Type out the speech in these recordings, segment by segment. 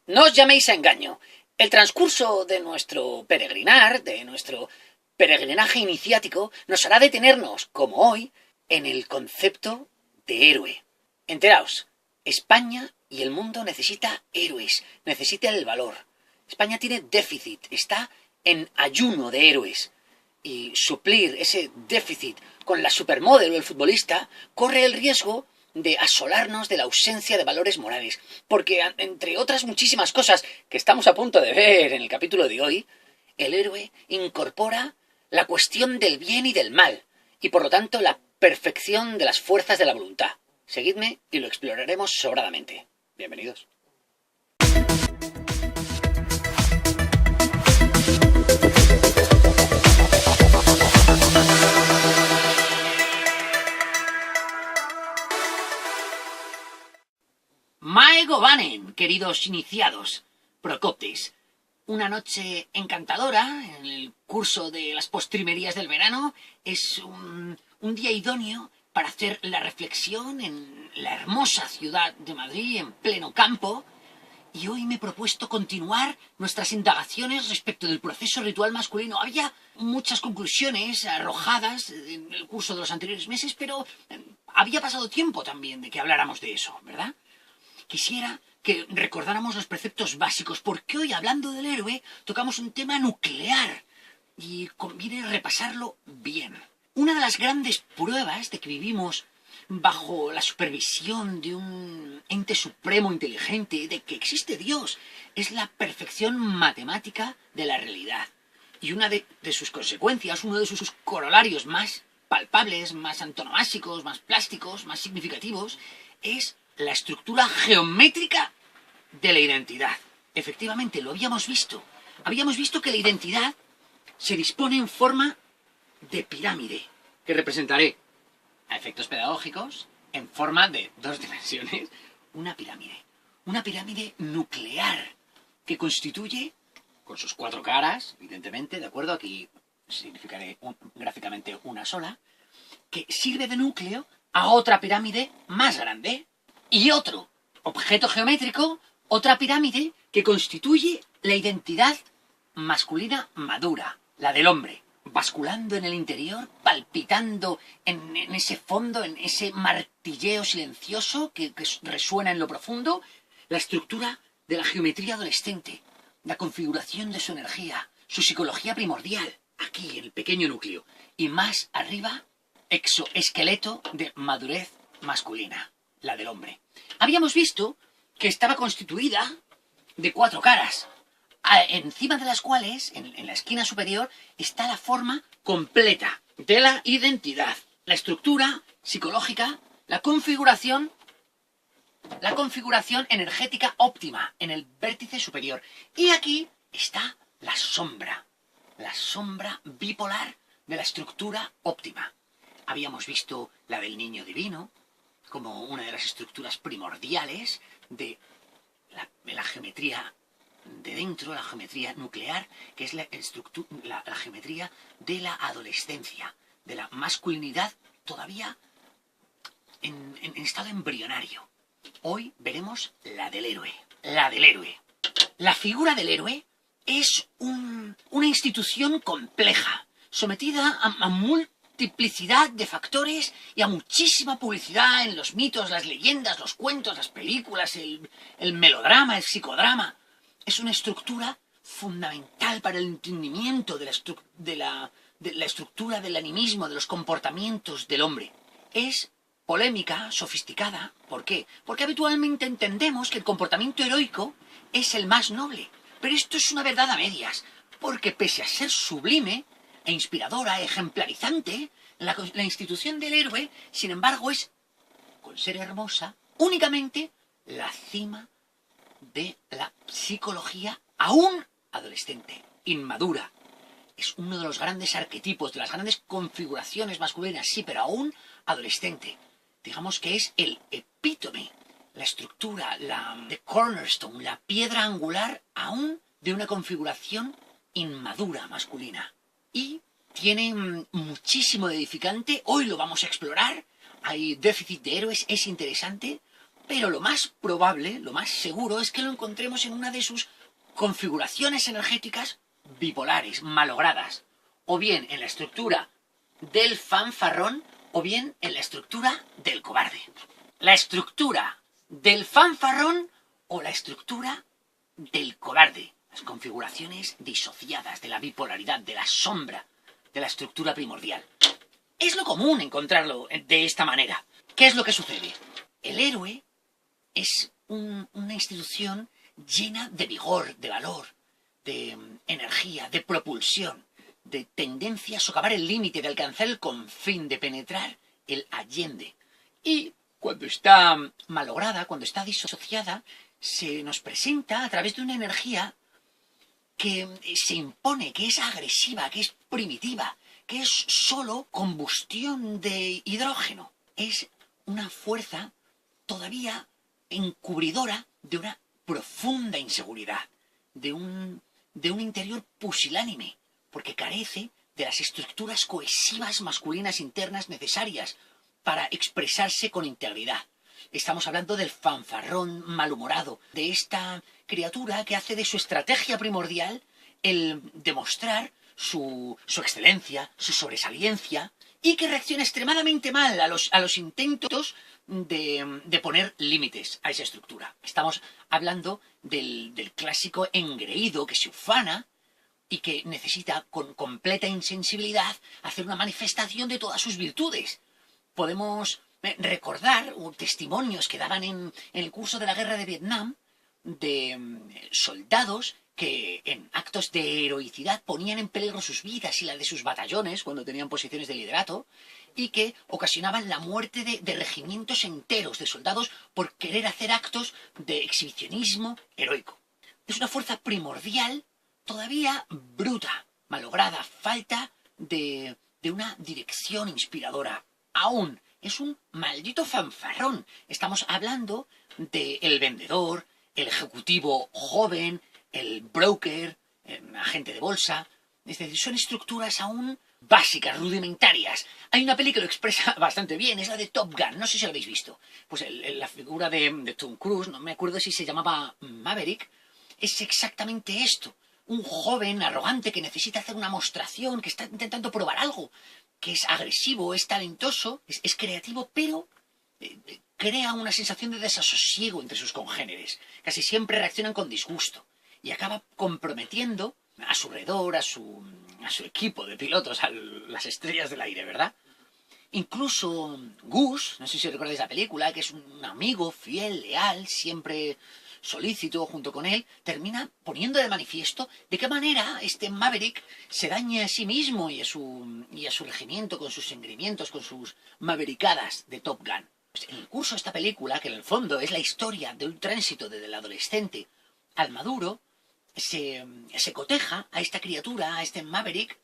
No os llaméis a engaño. El transcurso de nuestro peregrinar, de nuestro peregrinaje iniciático, nos hará detenernos, como hoy, en el concepto de héroe. Enteraos, España y el mundo necesita héroes, necesita el valor. España tiene déficit, está en ayuno de héroes. Y suplir ese déficit con la supermodel o el futbolista corre el riesgo de asolarnos de la ausencia de valores morales. Porque, entre otras muchísimas cosas que estamos a punto de ver en el capítulo de hoy, el héroe incorpora la cuestión del bien y del mal, y por lo tanto la perfección de las fuerzas de la voluntad. Seguidme y lo exploraremos sobradamente. Bienvenidos. Maego Banen, queridos iniciados, Procoptes. Una noche encantadora en el curso de las postrimerías del verano es un día idóneo para hacer la reflexión en la hermosa ciudad de Madrid, en pleno campo. Y hoy me he propuesto continuar nuestras indagaciones respecto del proceso ritual masculino. Había muchas conclusiones arrojadas en el curso de los anteriores meses, pero había pasado tiempo también de que habláramos de eso, ¿verdad? Quisiera que recordáramos los preceptos básicos, porque hoy, hablando del héroe, tocamos un tema nuclear y conviene repasarlo bien. Una de las grandes pruebas de que vivimos bajo la supervisión de un ente supremo inteligente, de que existe Dios, es la perfección matemática de la realidad. Y una de sus consecuencias, uno de sus corolarios más palpables, más antonomásicos, más plásticos, más significativos, es la estructura geométrica de la identidad. Efectivamente, lo habíamos visto. Habíamos visto que la identidad se dispone en forma de pirámide, que representaré a efectos pedagógicos en forma de 2 dimensiones. Una pirámide nuclear que constituye, con sus 4 caras, evidentemente, ¿de acuerdo? Aquí significaré gráficamente una sola, que sirve de núcleo a otra pirámide más grande y otro objeto geométrico, otra pirámide que constituye la identidad masculina madura, la del hombre, basculando en el interior, palpitando en ese fondo, en ese martilleo silencioso que resuena en lo profundo, la estructura de la geometría adolescente, la configuración de su energía, su psicología primordial, aquí en el pequeño núcleo, y más arriba, exoesqueleto de madurez masculina, la del hombre. Habíamos visto que estaba constituida de 4 caras, encima de las cuales, en la esquina superior, está la forma completa de la identidad, la estructura psicológica, la configuración energética óptima en el vértice superior. Y aquí está la sombra bipolar de la estructura óptima. Habíamos visto la del niño divino como una de las estructuras primordiales de la geometría de dentro, la geometría nuclear, que es la geometría de la adolescencia, de la masculinidad todavía en estado embrionario. Hoy veremos la del héroe. La figura del héroe es una institución compleja, sometida a multiplicidad de factores y a muchísima publicidad en los mitos, las leyendas, los cuentos, las películas, el melodrama, el psicodrama. Es una estructura fundamental para el entendimiento de la estructura del animismo, de los comportamientos del hombre. Es polémica, sofisticada. ¿Por qué? Porque habitualmente entendemos que el comportamiento heroico es el más noble. Pero esto es una verdad a medias, porque pese a ser sublime e inspiradora, ejemplarizante, la institución del héroe, sin embargo, es, con ser hermosa, únicamente la cima de la psicología aún adolescente, inmadura. Es uno de los grandes arquetipos, de las grandes configuraciones masculinas, sí, pero aún adolescente. Digamos que es el epítome, la estructura, the cornerstone, la piedra angular aún de una configuración inmadura masculina. Y tiene muchísimo de edificante, hoy lo vamos a explorar. Hay déficit de héroes, es interesante, Pero lo más probable, lo más seguro, es que lo encontremos en una de sus configuraciones energéticas bipolares, malogradas. O bien en la estructura del fanfarrón, o bien en la estructura del cobarde. La estructura del fanfarrón o la estructura del cobarde. Las configuraciones disociadas de la bipolaridad, de la sombra, de la estructura primordial. Es lo común encontrarlo de esta manera. ¿Qué es lo que sucede? El héroe es una institución llena de vigor, de valor, de energía, de propulsión, de tendencia a socavar el límite, de alcanzar el confín, de penetrar el allende. Y cuando está malograda, cuando está disociada, se nos presenta a través de una energía que se impone, que es agresiva, que es primitiva, que es solo combustión de hidrógeno. Es una fuerza todavía encubridora de una profunda inseguridad, de un interior pusilánime, porque carece de las estructuras cohesivas masculinas internas necesarias para expresarse con integridad. Estamos hablando del fanfarrón malhumorado, de esta criatura que hace de su estrategia primordial el demostrar su excelencia, su sobresaliencia, y que reacciona extremadamente mal a los intentos de poner límites a esa estructura. Estamos hablando del clásico engreído que se ufana y que necesita con completa insensibilidad hacer una manifestación de todas sus virtudes. Podemos recordar testimonios que daban en el curso de la guerra de Vietnam de soldados que en actos de heroicidad ponían en peligro sus vidas y la de sus batallones cuando tenían posiciones de liderato y que ocasionaban la muerte de regimientos enteros de soldados por querer hacer actos de exhibicionismo heroico. Es una fuerza primordial todavía bruta, malograda, falta de una dirección inspiradora. Aún es un maldito fanfarrón. Estamos hablando del vendedor, el ejecutivo joven, el broker, el agente de bolsa. Es decir, son estructuras aún básicas, rudimentarias. Hay una peli que lo expresa bastante bien, es la de Top Gun, no sé si la habéis visto. Pues la figura de Tom Cruise, no me acuerdo si se llamaba Maverick, es exactamente esto. Un joven arrogante que necesita hacer una mostración, que está intentando probar algo, que es agresivo, es talentoso, es creativo, pero crea una sensación de desasosiego entre sus congéneres. Casi siempre reaccionan con disgusto y acaba comprometiendo a su redor, a su equipo de pilotos, a las estrellas del aire, ¿verdad? Incluso Gus, no sé si recordáis la película, que es un amigo fiel, leal, siempre solícito junto con él, termina poniendo de manifiesto de qué manera este Maverick se daña a sí mismo y a su regimiento con sus engreimientos, con sus mavericadas de Top Gun. Pues en el curso de esta película, que en el fondo es la historia de un tránsito desde el adolescente al maduro, se coteja a esta criatura, a este Maverick,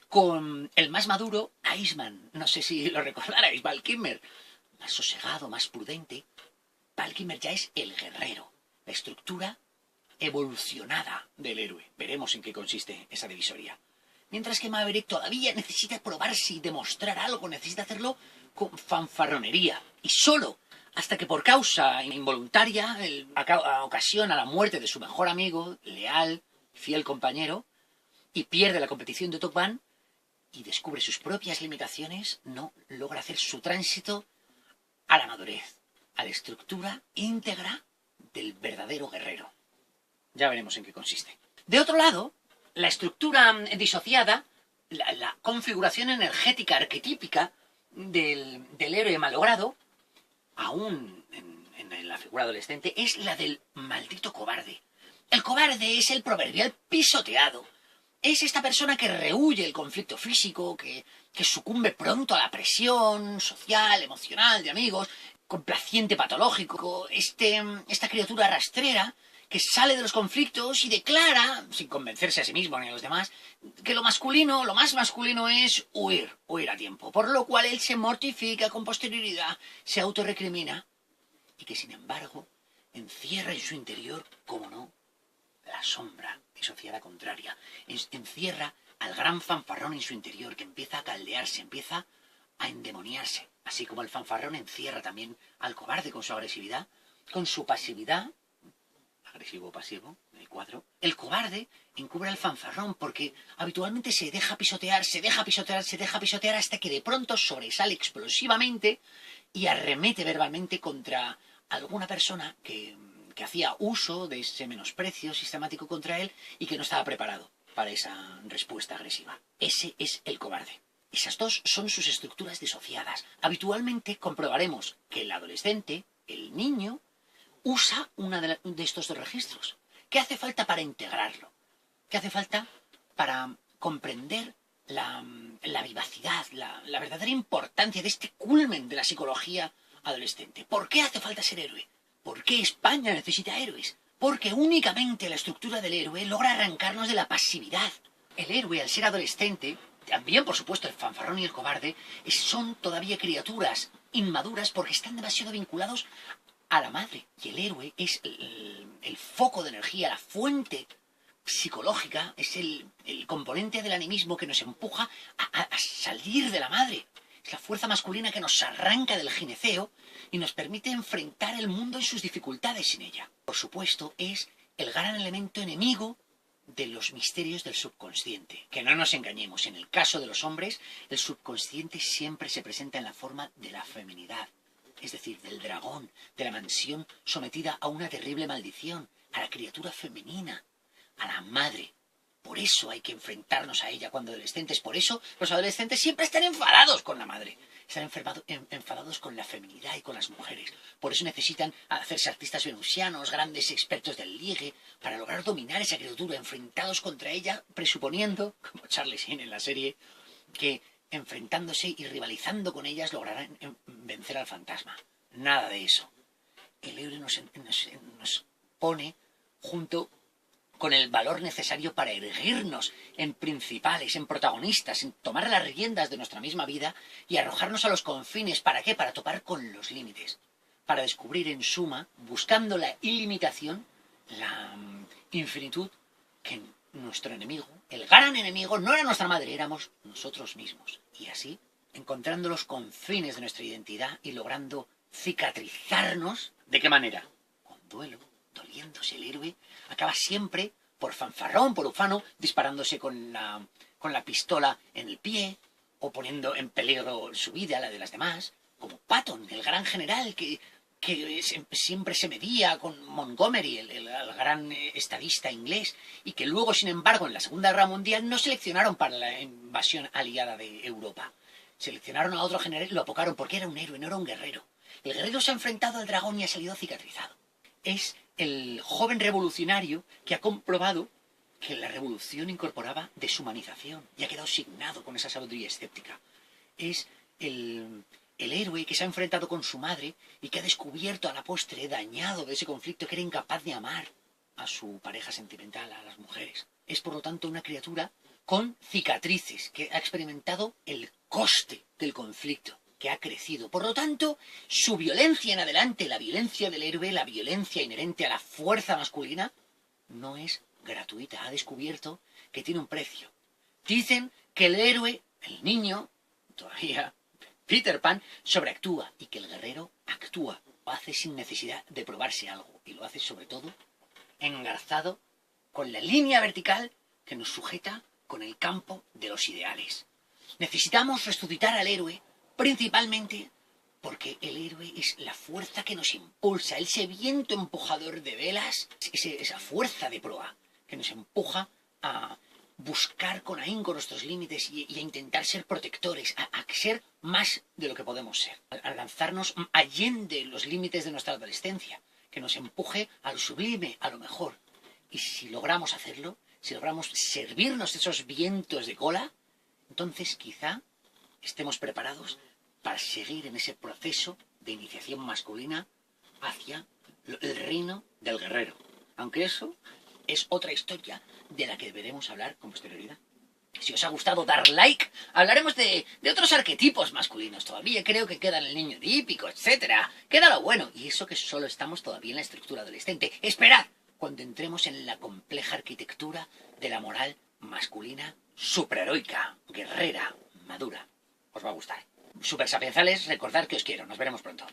con el más maduro Iceman. No sé si lo recordarais, Val Kilmer. Más sosegado, más prudente. Val Kilmer ya es el guerrero, la estructura evolucionada del héroe. Veremos en qué consiste esa divisoria. Mientras que Maverick todavía necesita probarse y demostrar algo, necesita hacerlo con fanfarronería. Y solo hasta que por causa involuntaria ocasiona la muerte de su mejor amigo, leal, fiel compañero, y pierde la competición de Top Gun, y descubre sus propias limitaciones, no logra hacer su tránsito a la madurez, a la estructura íntegra del verdadero guerrero. Ya veremos en qué consiste. De otro lado, la estructura disociada, la configuración energética arquetípica del héroe malogrado, aún en la figura adolescente, es la del maldito cobarde. El cobarde es el proverbial pisoteado. Es esta persona que rehúye el conflicto físico, que sucumbe pronto a la presión social, emocional, de amigos, complaciente patológico, esta criatura rastrera que sale de los conflictos y declara, sin convencerse a sí mismo ni a los demás, que lo más masculino es huir a tiempo, por lo cual él se mortifica con posterioridad, se autorrecrimina, y que sin embargo encierra en su interior, como no, la sombra disociada contraria, encierra al gran fanfarrón en su interior, que empieza a caldearse, empieza a endemoniarse, así como el fanfarrón encierra también al cobarde con su agresividad, con su pasividad, agresivo-pasivo, el cuadro, el cobarde encubre al fanfarrón porque habitualmente se deja pisotear, se deja pisotear, se deja pisotear hasta que de pronto sobresale explosivamente y arremete verbalmente contra alguna persona que hacía uso de ese menosprecio sistemático contra él y que no estaba preparado para esa respuesta agresiva. Ese es el cobarde. Esas dos son sus estructuras disociadas. Habitualmente comprobaremos que el adolescente, el niño, usa uno de estos dos registros. ¿Qué hace falta para integrarlo? ¿Qué hace falta para comprender la vivacidad, la verdadera importancia de este culmen de la psicología adolescente? ¿Por qué hace falta ser héroe? ¿Por qué España necesita héroes? Porque únicamente la estructura del héroe logra arrancarnos de la pasividad. El héroe, al ser adolescente, también por supuesto el fanfarrón y el cobarde, son todavía criaturas inmaduras porque están demasiado vinculados a la madre. Y el héroe es el foco de energía, la fuente psicológica, es el componente del animismo que nos empuja a salir de la madre. Es la fuerza masculina que nos arranca del gineceo y nos permite enfrentar el mundo y sus dificultades sin ella. Por supuesto, es el gran elemento enemigo de los misterios del subconsciente. Que no nos engañemos, en el caso de los hombres, el subconsciente siempre se presenta en la forma de la feminidad, es decir, del dragón, de la mansión sometida a una terrible maldición, a la criatura femenina, a la madre. Por eso hay que enfrentarnos a ella cuando adolescentes. Por eso los adolescentes siempre están enfadados con la madre. Están enfadados con la feminidad y con las mujeres. Por eso necesitan hacerse artistas venusianos, grandes expertos del ligue, para lograr dominar esa criatura, enfrentados contra ella, presuponiendo, como Charlie Sheen en la serie, que enfrentándose y rivalizando con ellas lograrán vencer al fantasma. Nada de eso. El héroe nos pone junto con el valor necesario para erguirnos en principales, en protagonistas, en tomar las riendas de nuestra misma vida y arrojarnos a los confines. ¿Para qué? Para topar con los límites. Para descubrir en suma, buscando la ilimitación, la infinitud, que nuestro enemigo, el gran enemigo, no era nuestra madre, éramos nosotros mismos. Y así, encontrando los confines de nuestra identidad y logrando cicatrizarnos. ¿De qué manera? Con duelo, doliéndose. El héroe acaba siempre, por fanfarrón, por ufano, disparándose con la pistola en el pie o poniendo en peligro su vida, la de las demás, como Patton, el gran general que siempre se medía con Montgomery, el gran estadista inglés, y que luego, sin embargo, en la Segunda Guerra Mundial no seleccionaron para la invasión aliada de Europa. Seleccionaron a otro general y lo apocaron porque era un héroe, no era un guerrero. El guerrero se ha enfrentado al dragón y ha salido cicatrizado. Es el joven revolucionario que ha comprobado que la revolución incorporaba deshumanización y ha quedado signado con esa sabiduría escéptica. Es el héroe que se ha enfrentado con su madre y que ha descubierto a la postre, dañado de ese conflicto, que era incapaz de amar a su pareja sentimental, a las mujeres. Es, por lo tanto, una criatura con cicatrices, que ha experimentado el coste del conflicto, que ha crecido. Por lo tanto, su violencia en adelante, la violencia del héroe, la violencia inherente a la fuerza masculina, no es gratuita. Ha descubierto que tiene un precio. Dicen que el héroe, el niño, todavía Peter Pan, sobreactúa y que el guerrero actúa. Lo hace sin necesidad de probarse algo y lo hace sobre todo engarzado con la línea vertical que nos sujeta con el campo de los ideales. Necesitamos resucitar al héroe principalmente porque el héroe es la fuerza que nos impulsa, ese viento empujador de velas, esa fuerza de proa que nos empuja a buscar con ahínco nuestros límites y a intentar ser protectores, a ser más de lo que podemos ser, a lanzarnos allende los límites de nuestra adolescencia, que nos empuje a lo sublime, a lo mejor. Y si logramos hacerlo, si logramos servirnos de esos vientos de cola, entonces quizá estemos preparados para seguir en ese proceso de iniciación masculina hacia el reino del guerrero. Aunque eso es otra historia de la que deberemos hablar con posterioridad. Si os ha gustado, dar like. Hablaremos de otros arquetipos masculinos. Todavía creo que queda el niño típico, etc. Queda lo bueno. Y eso que solo estamos todavía en la estructura adolescente. Esperad cuando entremos en la compleja arquitectura de la moral masculina superheroica, guerrera, madura. Os va a gustar. Super sapiensales, recordad que os quiero. Nos veremos pronto.